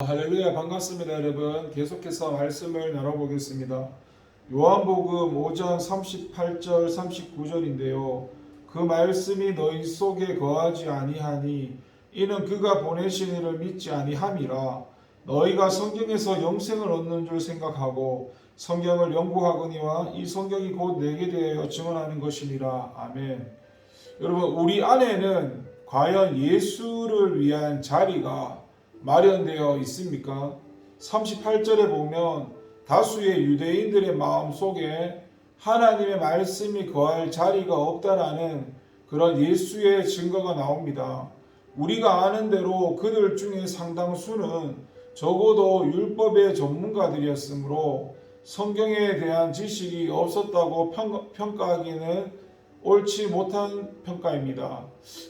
할렐루야, 반갑습니다. 여러분, 계속해서 말씀을 나눠보겠습니다. 요한복음 5장 38절 39절인데요 그 말씀이 너희 속에 거하지 아니하니 이는 그가 보내신 이를 믿지 아니함이라. 너희가 성경에서 영생을 얻는 줄 생각하고 성경을 연구하거니와 이 성경이 곧 내게 대하여 증언하는 것이니라. 아멘. 여러분, 우리 안에는 과연 예수를 위한 자리가 마련되어 있습니까? 38절에 보면 다수의 유대인들의 마음 속에 하나님의 말씀이 거할 자리가 없다라는 그런 예수의 증거가 나옵니다. 우리가 아는 대로 그들 중에 상당수는 적어도 율법의 전문가들이었으므로 성경에 대한 지식이 없었다고 평가하기는 옳지 못한 평가입니다.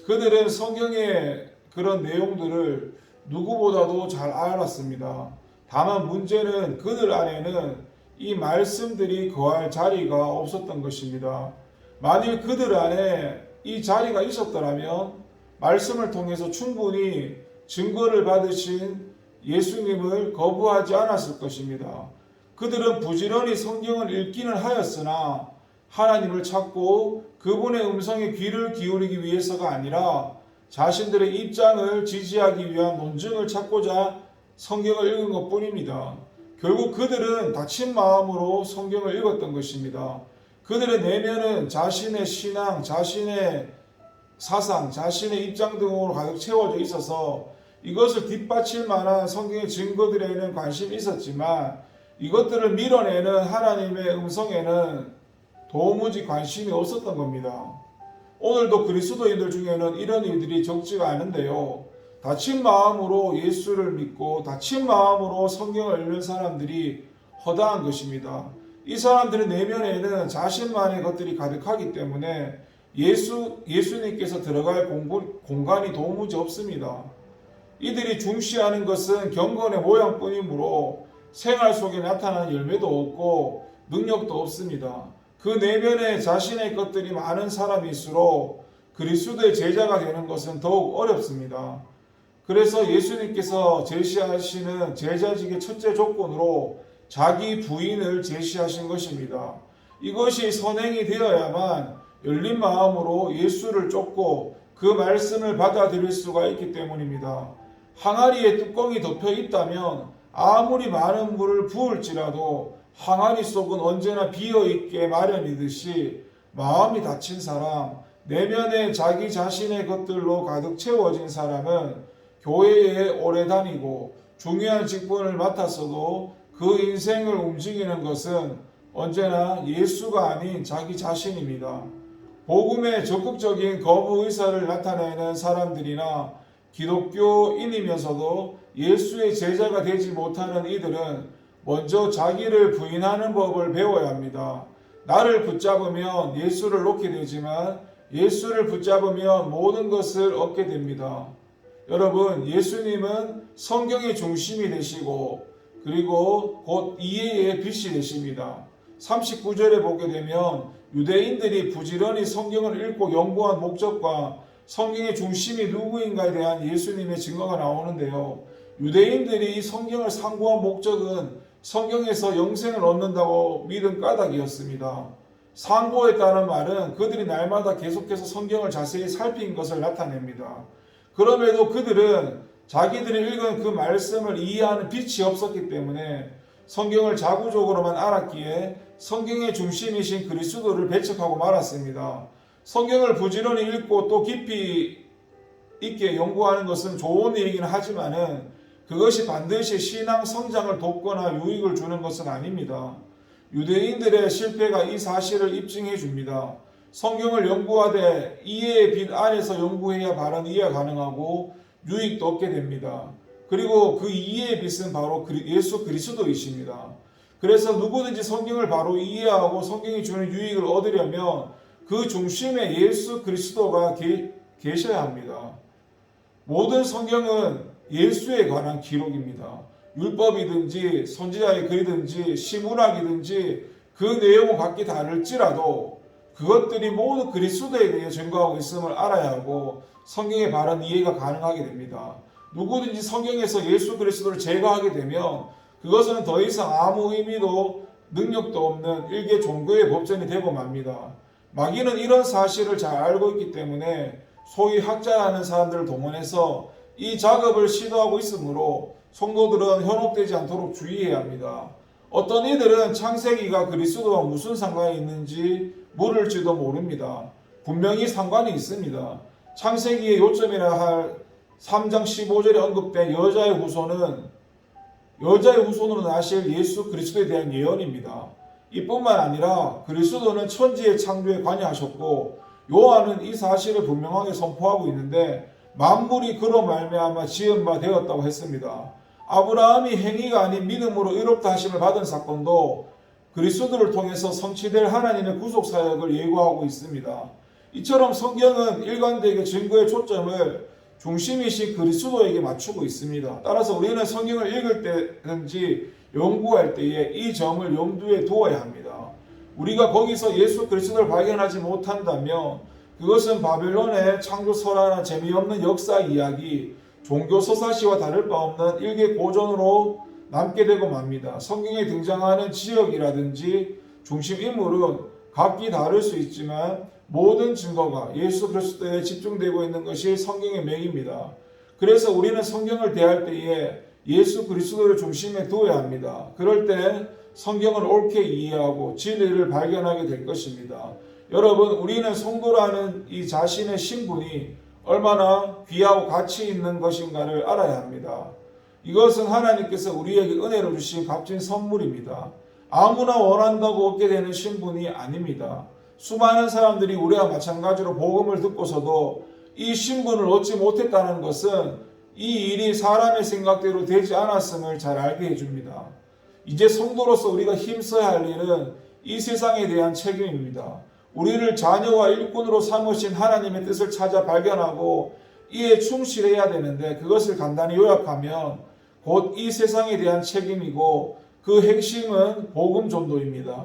그들은 성경의 그런 내용들을 누구보다도 잘 알았습니다. 다만 문제는 그들 안에는 이 말씀들이 거할 자리가 없었던 것입니다. 만일 그들 안에 이 자리가 있었더라면 말씀을 통해서 충분히 증거를 받으신 예수님을 거부하지 않았을 것입니다. 그들은 부지런히 성경을 읽기는 하였으나 하나님을 찾고 그분의 음성에 귀를 기울이기 위해서가 아니라 자신들의 입장을 지지하기 위한 논증을 찾고자 성경을 읽은 것 뿐입니다. 결국 그들은 닫힌 마음으로 성경을 읽었던 것입니다. 그들의 내면은 자신의 신앙, 자신의 사상, 자신의 입장 등으로 가득 채워져 있어서 이것을 뒷받칠 만한 성경의 증거들에는 관심이 있었지만 이것들을 밀어내는 하나님의 음성에는 도무지 관심이 없었던 겁니다. 오늘도 그리스도인들 중에는 이런 일들이 적지가 않은데요. 닫힌 마음으로 예수를 믿고 닫힌 마음으로 성경을 읽는 사람들이 허다한 것입니다. 이 사람들의 내면에는 자신만의 것들이 가득하기 때문에 예수님께서 들어갈 공간이 도무지 없습니다. 이들이 중시하는 것은 경건의 모양뿐이므로 생활 속에 나타나는 열매도 없고 능력도 없습니다. 그 내면에 자신의 것들이 많은 사람일수록 그리스도의 제자가 되는 것은 더욱 어렵습니다. 그래서 예수님께서 제시하시는 제자직의 첫째 조건으로 자기 부인을 제시하신 것입니다. 이것이 선행이 되어야만 열린 마음으로 예수를 쫓고 그 말씀을 받아들일 수가 있기 때문입니다. 항아리에 뚜껑이 덮여 있다면 아무리 많은 물을 부을지라도 항아리 속은 언제나 비어있게 마련이듯이 마음이 닫힌 사람, 내면에 자기 자신의 것들로 가득 채워진 사람은 교회에 오래 다니고 중요한 직분을 맡았어도 그 인생을 움직이는 것은 언제나 예수가 아닌 자기 자신입니다. 복음에 적극적인 거부 의사를 나타내는 사람들이나 기독교인이면서도 예수의 제자가 되지 못하는 이들은 먼저 자기를 부인하는 법을 배워야 합니다. 나를 붙잡으면 예수를 놓게 되지만 예수를 붙잡으면 모든 것을 얻게 됩니다. 여러분, 예수님은 성경의 중심이 되시고 그리고 곧 이해의 빛이 되십니다. 39절에 보게 되면 유대인들이 부지런히 성경을 읽고 연구한 목적과 성경의 중심이 누구인가에 대한 예수님의 증거가 나오는데요. 유대인들이 이 성경을 상고한 목적은 성경에서 영생을 얻는다고 믿은 까닭이었습니다. 상고했다는 말은 그들이 날마다 계속해서 성경을 자세히 살핀 것을 나타냅니다. 그럼에도 그들은 자기들이 읽은 그 말씀을 이해하는 빛이 없었기 때문에 성경을 자구적으로만 알았기에 성경의 중심이신 그리스도를 배척하고 말았습니다. 성경을 부지런히 읽고 또 깊이 있게 연구하는 것은 좋은 일이긴 하지만은 그것이 반드시 신앙 성장을 돕거나 유익을 주는 것은 아닙니다. 유대인들의 실패가 이 사실을 입증해 줍니다. 성경을 연구하되 이해의 빛 안에서 연구해야 바른 이해가 가능하고 유익도 얻게 됩니다. 그리고 그 이해의 빛은 바로 예수 그리스도이십니다. 그래서 누구든지 성경을 바로 이해하고 성경이 주는 유익을 얻으려면 그 중심에 예수 그리스도가 계셔야 합니다. 모든 성경은 예수에 관한 기록입니다. 율법이든지 선지자의 글이든지 시문학이든지 그 내용은 각기 다를지라도 그것들이 모두 그리스도에 대해 증거하고 있음을 알아야 하고 성경의 바른 이해가 가능하게 됩니다. 누구든지 성경에서 예수 그리스도를 제거하게 되면 그것은 더 이상 아무 의미도 능력도 없는 일개 종교의 법전이 되고 맙니다. 마귀는 이런 사실을 잘 알고 있기 때문에 소위 학자라는 사람들을 동원해서 이 작업을 시도하고 있으므로 성도들은 현혹되지 않도록 주의해야 합니다. 어떤 이들은 창세기가 그리스도와 무슨 상관이 있는지 물을지도 모릅니다. 분명히 상관이 있습니다. 창세기의 요점이라 할 3장 15절에 언급된 여자의 후손으로 나실 예수 그리스도에 대한 예언입니다. 이뿐만 아니라 그리스도는 천지의 창조에 관여하셨고 요한은 이 사실을 분명하게 선포하고 있는데 만물이 그로 말미암아 지은 바 되었다고 했습니다. 아브라함이 행위가 아닌 믿음으로 의롭다 하심을 받은 사건도 그리스도를 통해서 성취될 하나님의 구속 사역을 예고하고 있습니다. 이처럼 성경은 일관되게 증거의 초점을 중심이신 그리스도에게 맞추고 있습니다. 따라서 우리는 성경을 읽을 때든지 연구할 때에 이 점을 염두에 두어야 합니다. 우리가 거기서 예수 그리스도를 발견하지 못한다면 그것은 바벨론의 창조설화나 재미없는 역사 이야기, 종교 서사시와 다를 바 없는 일개 고전으로 남게 되고 맙니다. 성경에 등장하는 지역이라든지 중심 인물은 각기 다를 수 있지만 모든 증거가 예수 그리스도에 집중되고 있는 것이 성경의 맥입니다. 그래서 우리는 성경을 대할 때에 예수 그리스도를 중심에 두어야 합니다. 그럴 때 성경을 옳게 이해하고 진리를 발견하게 될 것입니다. 여러분, 우리는 성도라는 이 자신의 신분이 얼마나 귀하고 가치 있는 것인가를 알아야 합니다. 이것은 하나님께서 우리에게 은혜로 주신 값진 선물입니다. 아무나 원한다고 얻게 되는 신분이 아닙니다. 수많은 사람들이 우리와 마찬가지로 복음을 듣고서도 이 신분을 얻지 못했다는 것은 이 일이 사람의 생각대로 되지 않았음을 잘 알게 해줍니다. 이제 성도로서 우리가 힘써야 할 일은 이 세상에 대한 책임입니다. 우리를 자녀와 일꾼으로 삼으신 하나님의 뜻을 찾아 발견하고 이에 충실해야 되는데 그것을 간단히 요약하면 곧 이 세상에 대한 책임이고 그 핵심은 복음 전도입니다.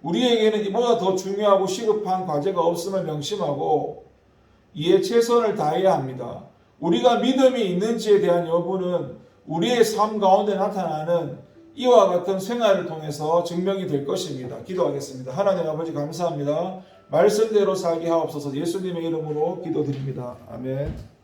우리에게는 이보다 더 중요하고 시급한 과제가 없음을 명심하고 이에 최선을 다해야 합니다. 우리가 믿음이 있는지에 대한 여부는 우리의 삶 가운데 나타나는 이와 같은 생활을 통해서 증명이 될 것입니다. 기도하겠습니다. 하나님 아버지 감사합니다. 말씀대로 살게 하옵소서. 예수님의 이름으로 기도드립니다. 아멘.